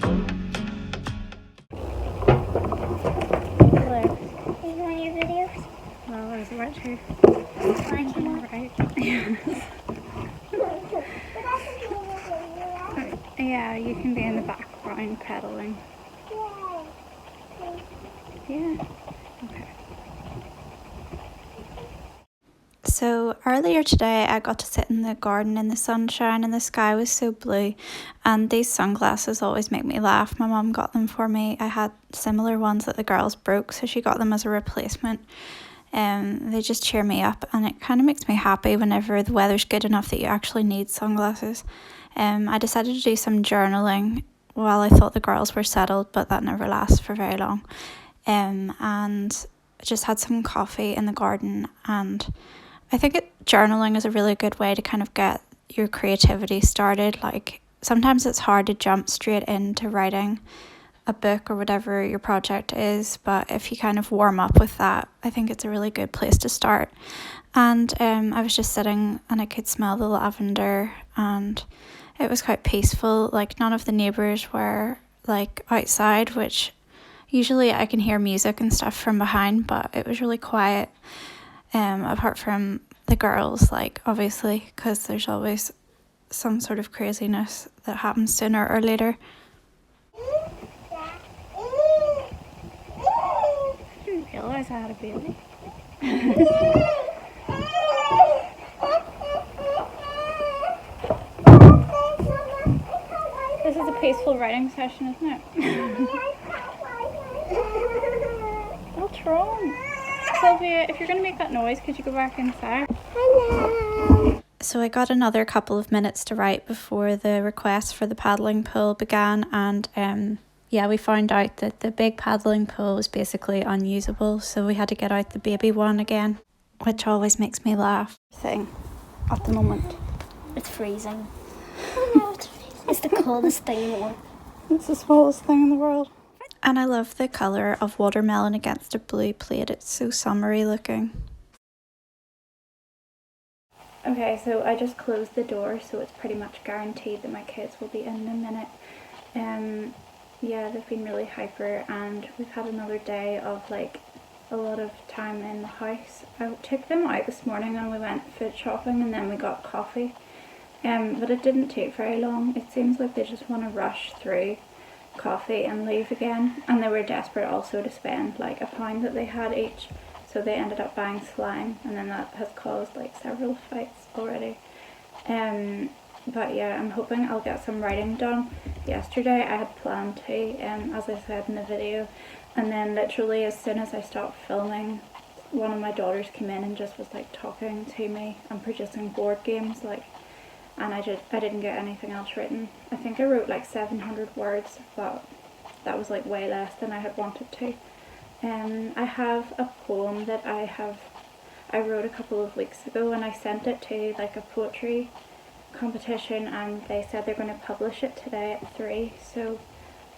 Hello. Are you doing your videos? Well, I was about to. Right. Yeah, you can be in the background pedaling. Yeah. Okay. So earlier today I got to sit in the garden in the sunshine and the sky was so blue, and these sunglasses always make me laugh. My mum got them for me. I had similar ones that the girls broke, so she got them as a replacement. They just cheer me up, and it kind of makes me happy whenever the weather's good enough that you actually need sunglasses. I decided to do some journaling while I thought the girls were settled, but that never lasts for very long. And I just had some coffee in the garden, and I think journaling is a really good way to kind of get your creativity started. Like sometimes it's hard to jump straight into writing a book or whatever your project is, but if you kind of warm up with that, I think it's a really good place to start. And I was just sitting and I could smell the lavender, and it was quite peaceful. Like none of the neighbours were like outside, which usually I can hear music and stuff from behind, but it was really quiet. Apart from the girls, like obviously, because there's always some sort of craziness that happens sooner or later. I didn't realise I had a baby. This is a peaceful writing session, isn't it? What's wrong? Sylvia, if you're going to make that noise, could you go back inside? Hello. So I got another couple of minutes to write before the request for the paddling pool began, and yeah, we found out that the big paddling pool was basically unusable, so we had to get out the baby one again, which always makes me laugh. Thing at the moment. It's freezing. I know it's freezing. It's the coldest thing in the world. It's the smallest thing in the world. And I love the colour of watermelon against a blue plate. It's so summery looking. Okay, so I just closed the door, so it's pretty much guaranteed that my kids will be in a minute. Yeah, they've been really hyper, and we've had another day of like a lot of time in the house. I took them out this morning and we went food shopping, and then we got coffee. But it didn't take very long. It seems like they just want to rush through coffee and leave again, and they were desperate also to spend like £1 that they had each, so they ended up buying slime, and then that has caused like several fights already. But yeah, I'm hoping I'll get some writing done. Yesterday I had planned to, as I said in the video, and then literally as soon as I stopped filming, one of my daughters came in and just was like talking to me and producing board games, like, and I didn't get anything else written. I think I wrote like 700 words, but that was like way less than I had wanted to. I have a poem that I wrote a couple of weeks ago, and I sent it to like a poetry competition, and they said they're going to publish it today at 3, so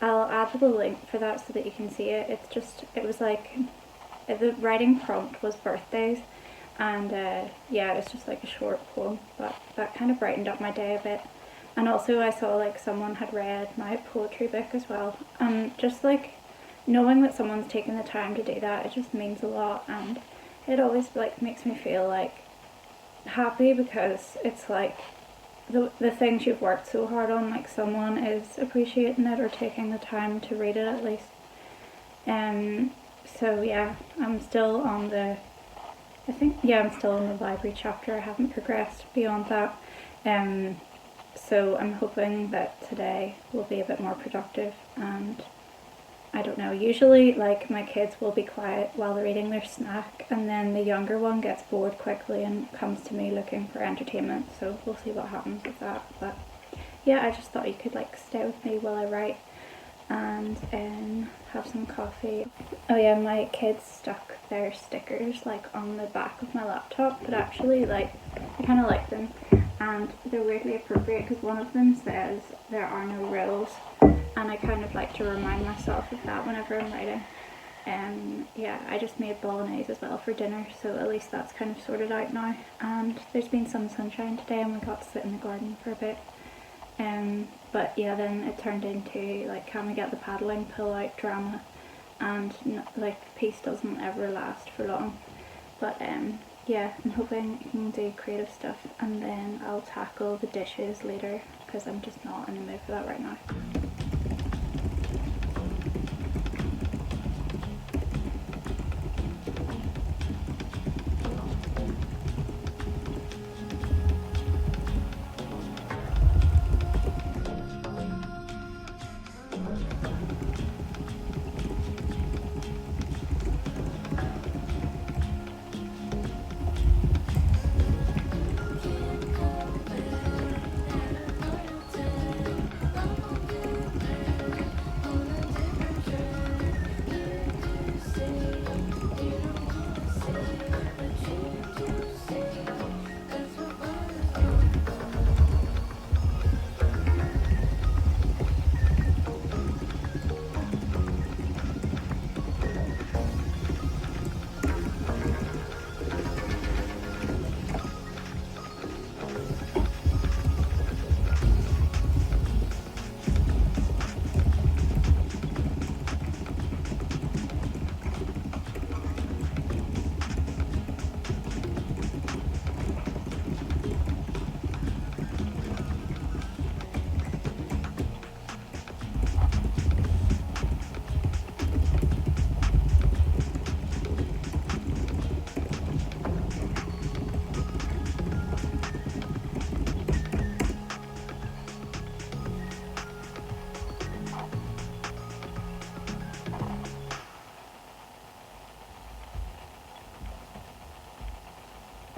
I'll add the link for that so that you can see it. It was like, the writing prompt was birthdays, and yeah, it's just like a short poem, but that kind of brightened up my day a bit. And also I saw like someone had read my poetry book as well, and just like knowing that someone's taken the time to do that, it just means a lot, and it always like makes me feel like happy, because it's like the things you've worked so hard on, like someone is appreciating it or taking the time to read it at least. So yeah, I'm still on the library chapter. I haven't progressed beyond that. So I'm hoping that today will be a bit more productive, and I don't know, usually like my kids will be quiet while they're eating their snack, and then the younger one gets bored quickly and comes to me looking for entertainment, so we'll see what happens with that. But yeah, I just thought you could like stay with me while I write and have some coffee. Oh yeah, my kids stuck their stickers like on the back of my laptop, but actually like I kind of like them, and they're weirdly appropriate because one of them says there are no rules, and I kind of like to remind myself of that whenever I'm writing. Yeah, I just made bolognese as well for dinner, so at least that's kind of sorted out now, and there's been some sunshine today and we got to sit in the garden for a bit. But yeah, then it turned into like, can we get the paddling pull out drama, and like peace doesn't ever last for long. But yeah, I'm hoping I can do creative stuff, and then I'll tackle the dishes later because I'm just not in the mood for that right now.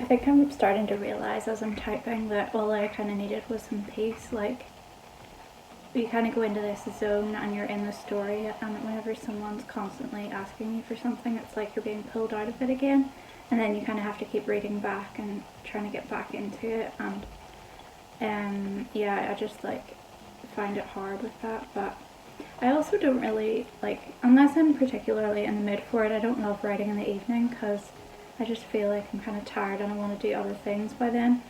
I think I'm starting to realise as I'm typing that all I kind of needed was some peace. Like, you kind of go into this zone and you're in the story, and whenever someone's constantly asking you for something, it's like you're being pulled out of it again, and then you kind of have to keep reading back and trying to get back into it. And yeah, I just like find it hard with that. But I also don't really like, unless I'm particularly in the mood for it, I don't love writing in the evening because I just feel like I'm kind of tired and I want to do other things by then.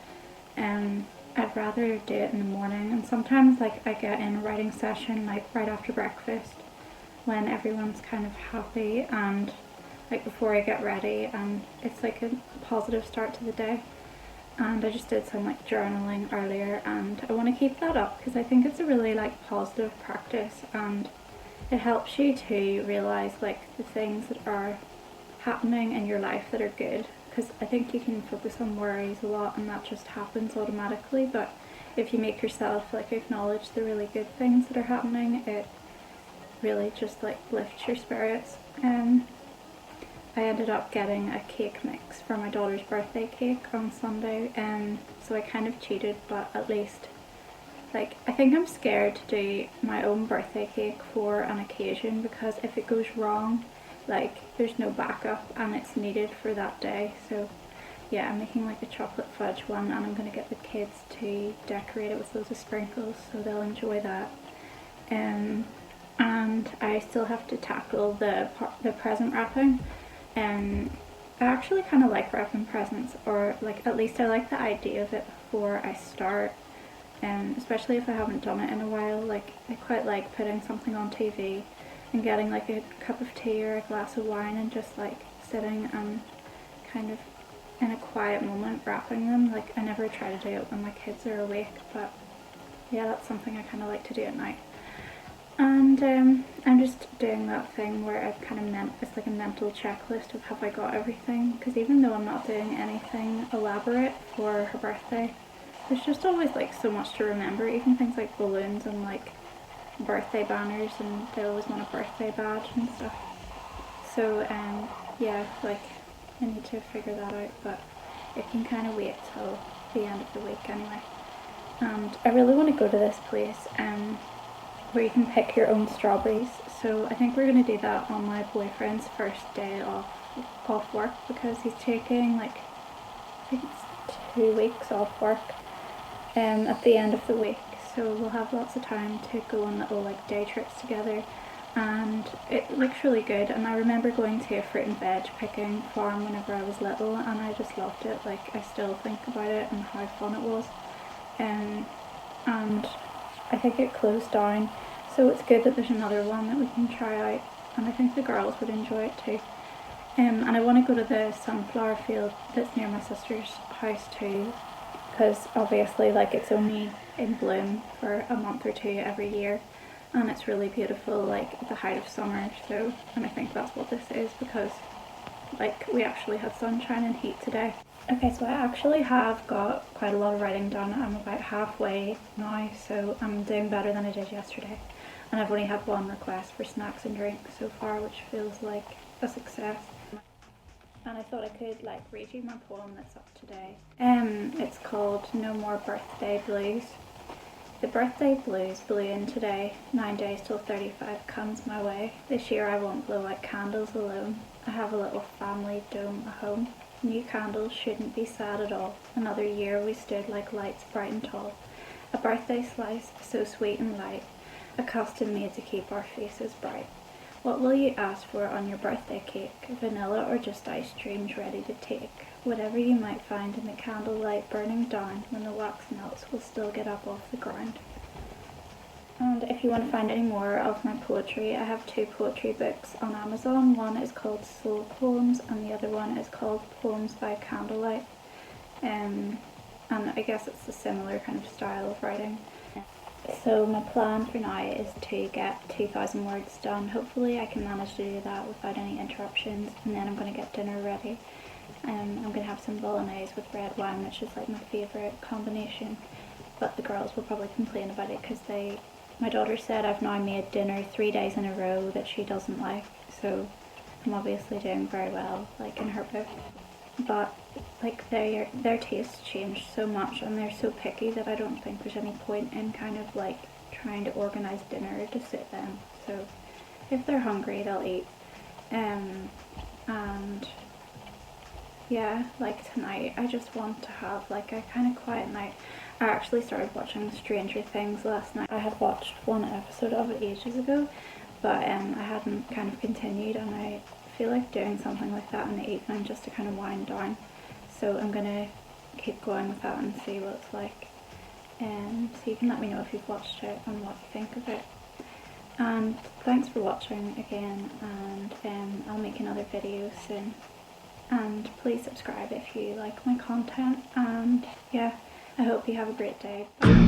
I'd rather do it in the morning, and sometimes like I get in a writing session like right after breakfast when everyone's kind of happy, and like before I get ready, and it's like a positive start to the day. And I just did some like journaling earlier, and I want to keep that up because I think it's a really like positive practice, and it helps you to realize like the things that are happening in your life that are good, because I think you can focus on worries a lot and that just happens automatically. But if you make yourself like acknowledge the really good things that are happening, it really just like lifts your spirits. I ended up getting a cake mix for my daughter's birthday cake on Sunday, so I kind of cheated, but at least like I think I'm scared to do my own birthday cake for an occasion, because if it goes wrong, like there's no backup and it's needed for that day. So yeah, I'm making like a chocolate fudge one, and I'm going to get the kids to decorate it with loads of sprinkles so they'll enjoy that. And I still have to tackle the present wrapping. I actually kind of like wrapping presents, or like at least I like the idea of it before I start. Especially if I haven't done it in a while. Like I quite like putting something on TV and getting like a cup of tea or a glass of wine and just like sitting and kind of in a quiet moment wrapping them. Like I never try to do it when my kids are awake, but yeah, that's something I kind of like to do at night. And I'm just doing that thing where I've kind of it's like a mental checklist of have I got everything, because even though I'm not doing anything elaborate for her birthday, there's just always like so much to remember, even things like balloons and like birthday banners, and they always want a birthday badge and stuff. So yeah, like I need to figure that out, but it can kind of wait till the end of the week anyway. And I really want to go to this place where you can pick your own strawberries. So I think we're going to do that on my boyfriend's first day off work, because he's taking like I think it's 2 weeks off work at the end of the week. So we'll have lots of time to go on little like day trips together, and it looks really good. And I remember going to a fruit and veg picking farm whenever I was little, and I just loved it. Like I still think about it and how fun it was. And I think it closed down, so it's good that there's another one that we can try out, and I think the girls would enjoy it too. And I want to go to the sunflower field that's near my sister's house too, because obviously like it's only in bloom for a month or two every year, and it's really beautiful like at the height of summer. So, and I think that's what this is, because like we actually had sunshine and heat today. Okay, so I actually have got quite a lot of writing done. I'm about halfway now, so I'm doing better than I did yesterday. And I've only had one request for snacks and drinks so far, which feels like a success. And I thought I could like read you my poem that's up today. It's called No More Birthday Blues. The birthday blues blew in today. 9 days till 35 comes my way. This year I won't blow out candles alone. I have a little family dome, a home. New candles shouldn't be sad at all. Another year we stood like lights bright and tall. A birthday slice, so sweet and light. A custom made to keep our faces bright. What will you ask for on your birthday cake? Vanilla or just ice creams ready to take? Whatever you might find in the candlelight burning down, when the wax melts will still get up off the ground. And if you want to find any more of my poetry, I have 2 poetry books on Amazon. One is called Soul Poems and the other one is called Poems by Candlelight. And I guess it's a similar kind of style of writing. So my plan for now is to get 2,000 words done. Hopefully I can manage to do that without any interruptions, and then I'm going to get dinner ready. I'm going to have some bolognese with red wine, which is like my favourite combination, but the girls will probably complain about it because my daughter said I've now made dinner 3 days in a row that she doesn't like, so I'm obviously doing very well, like in her book. But like their tastes change so much and they're so picky that I don't think there's any point in kind of like trying to organise dinner to suit them. So if they're hungry they'll eat. And yeah, like tonight I just want to have like a kind of quiet night. I actually started watching Stranger Things last night. I had watched one episode of it ages ago, but I hadn't kind of continued, and I feel like doing something like that in the evening just to kind of wind down. So I'm gonna keep going with that and see what it's like. So you can let me know if you've watched it and what you think of it. And thanks for watching again, and I'll make another video soon. And please subscribe if you like my content, and yeah, I hope you have a great day. Bye.